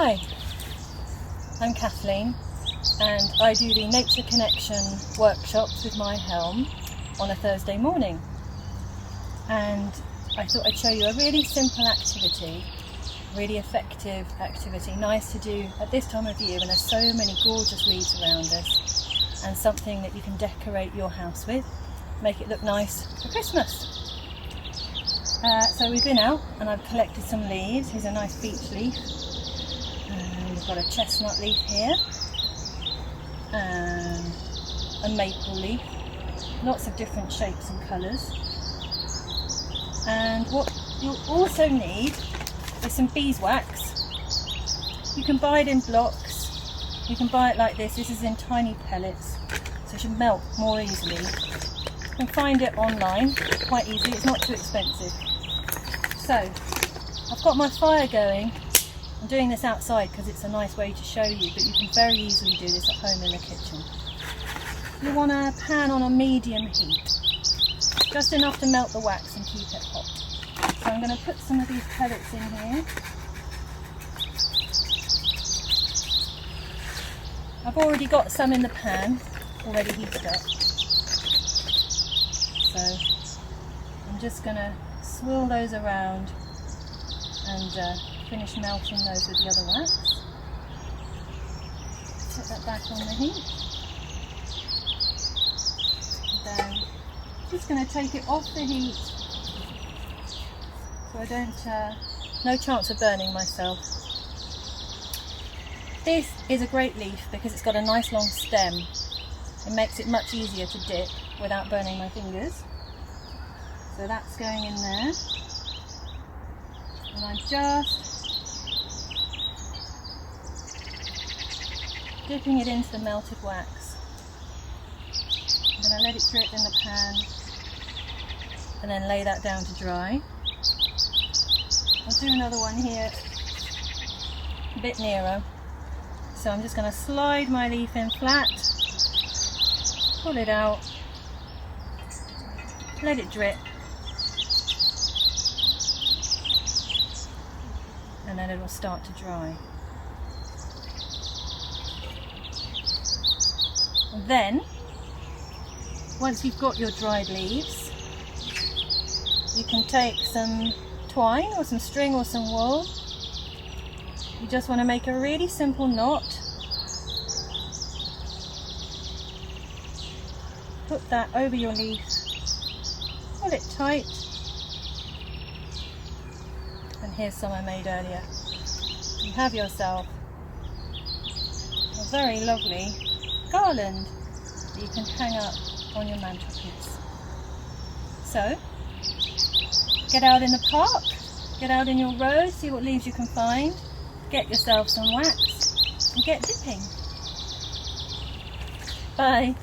Hi, I'm Kathleen and I do the Nature Connection workshops with my Helm on a Thursday morning, and I thought I'd show you a really simple activity, really effective activity, nice to do at this time of year when there's so many gorgeous leaves around us, and something that you can decorate your house with, make it look nice for Christmas. So we've been out and I've collected some leaves. Here's a nice beech leaf, and we've got a chestnut leaf here, and a maple leaf, lots of different shapes and colours. And what you'll also need is some beeswax. You can buy it in blocks, you can buy it like this. This is in tiny pellets, so it should melt more easily. You can find it online quite easily, it's not too expensive. So I've got my fire going. I'm doing this outside because it's a nice way to show you, but you can very easily do this at home in the kitchen. You want a pan on a medium heat, just enough to melt the wax and keep it hot. So I'm going to put some of these pellets in here. I've already got some in the pan, already heated up. So I'm just going to swirl those around and finish melting those with the other wax. Put that back on the heat. And then just going to take it off the heat so I don't, no chance of burning myself. This is a great leaf because it's got a nice long stem. It makes it much easier to dip without burning my fingers. So that's going in there. And I'm just dipping it into the melted wax. I'm going to let it drip in the pan and then lay that down to dry. I'll do another one here a bit nearer. So I'm just going to slide my leaf in flat, pull it out, let it drip, and then it will start to dry. And then, once you've got your dried leaves, you can take some twine or some string or some wool. You just want to make a really simple knot. Put that over your leaf, pull it tight, and here's some I made earlier. You have yourself a very lovely garland that you can hang up on your mantelpiece. So, get out in the park, get out in your road, see what leaves you can find, get yourself some wax and get dipping. Bye.